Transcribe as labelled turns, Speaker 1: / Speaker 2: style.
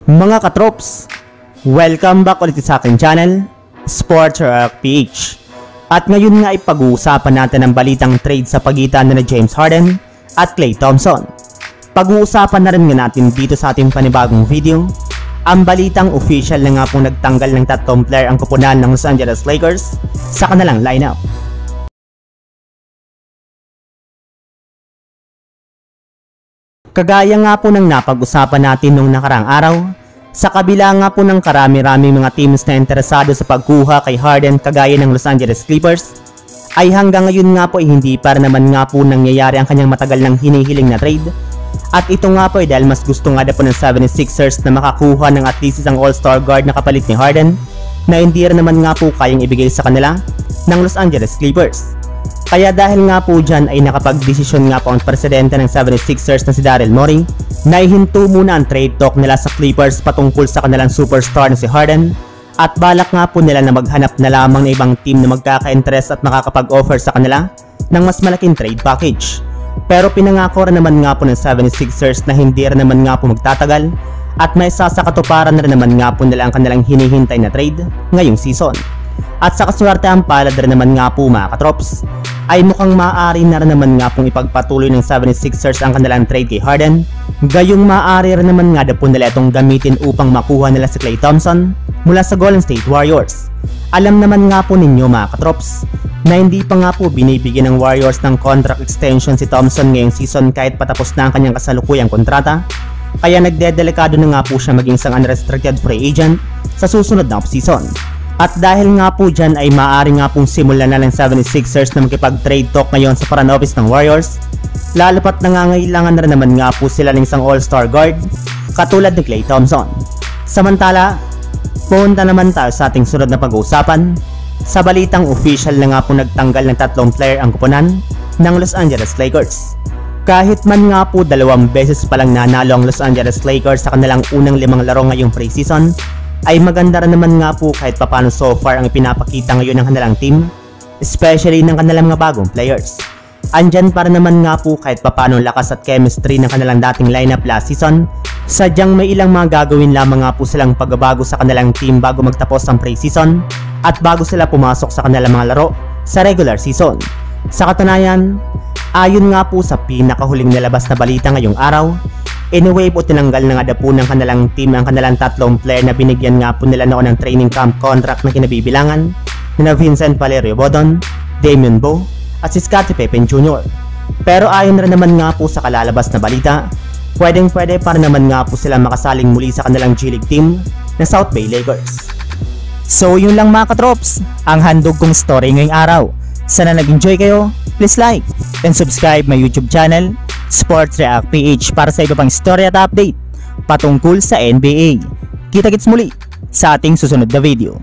Speaker 1: Mga katrops, welcome back ulit sa aking channel, Sports React PH. At ngayon nga ay pag-uusapan natin ang balitang trade sa pagitan na James Harden at Klay Thompson. Pag-uusapan na rin nga natin dito sa ating panibagong video, ang balitang official na nga pong nagtanggal ng tatlong player ang koponan ng Los Angeles Lakers sa kanilang lineup. Kagaya nga po ng napag-usapan natin nung nakarang araw, sa kabila nga po ng karami-rami mga teams na interesado sa pagkuha kay Harden kagaya ng Los Angeles Clippers, ay hanggang ngayon nga po ay hindi para naman nga po nangyayari ang kanyang matagal nang hinihiling na trade. At ito nga po ay dahil mas gusto nga po ng 76ers na makakuha ng at least isang all-star guard na kapalit ni Harden na hindi rin naman nga po kayang ibigay sa kanila ng Los Angeles Clippers. Kaya dahil nga po dyan ay nakapag-desisyon nga po ang presidente ng 76ers na si Daryl Morey na ihinto muna ang trade talk nila sa Clippers patungkol sa kanilang superstar na si Harden at balak nga po nila na maghanap na lamang ng ibang team na magkaka-interest at makakapag-offer sa kanila ng mas malaking trade package. Pero pinangako rin naman nga po ng 76ers na hindi rin naman nga po magtatagal at may sasakatuparan na rin naman nga po nila ang kanilang hinihintay na trade ngayong season. At sa kaswertehan palad rin naman nga po mga katrops, ay mukhang maaari na rin naman nga pong ipagpatuloy ng 76ers ang kanilang trade kay Harden. Gayong maaari rin naman nga po nila itong gamitin upang makuha nila si Klay Thompson mula sa Golden State Warriors. Alam naman nga po ninyo mga katrops na hindi pa nga po binibigyan ng Warriors ng contract extension si Thompson ngayong season kahit patapos na ang kanyang kasalukuyang kontrata. Kaya nagdedelikado na nga po siya maging isang unrestricted free agent sa susunod na offseason. At dahil nga po dyan ay maaari nga pong simulan na ng 76ers na makipag-trade talk ngayon sa front office ng Warriors, lalo pat nangangailangan na rin naman nga po sila ng isang all-star guard katulad ni Klay Thompson. Samantala, punta naman tayo sa ating sunod na pag-uusapan sa balitang official na nga po nagtanggal ng tatlong player ang koponan ng Los Angeles Lakers. Kahit man nga po 2 beses palang nanalo ang Los Angeles Lakers sa kanilang unang 5 laro ngayong preseason, ay maganda rin naman nga po kahit papano so far ang ipinapakita ngayon ng kanilang team, especially ng kanilang mga bagong players. Andyan para naman nga po kahit papano lakas at chemistry ng kanilang dating lineup last season, sadyang may ilang mga gagawin lamang nga po silang pagbabago sa kanilang team bago magtapos ang preseason at bago sila pumasok sa kanilang mga laro sa regular season. Sa katunayan, ayon nga po sa pinakahuling nilabas na balita ngayong araw, anyway po tinanggal na nga po ng kanilang team ang kanilang tatlong player na binigyan nga po nila noon ng training camp contract na kinabibilangan na Vincent Valerio Bodon, Damian Bowe at si Scottie Pippen Jr. Pero ayon rin naman nga po sa kalalabas na balita, pwede para naman nga po sila makasaling muli sa kanilang G-League team na South Bay Lakers. So yun lang mga katrops, ang handog kong story ngayong araw. Sana nag-enjoy kayo, please like and subscribe my YouTube channel, Sports React PH, para sa iba pang story at update patungkol sa NBA. Kita-kits muli sa ating susunod na video.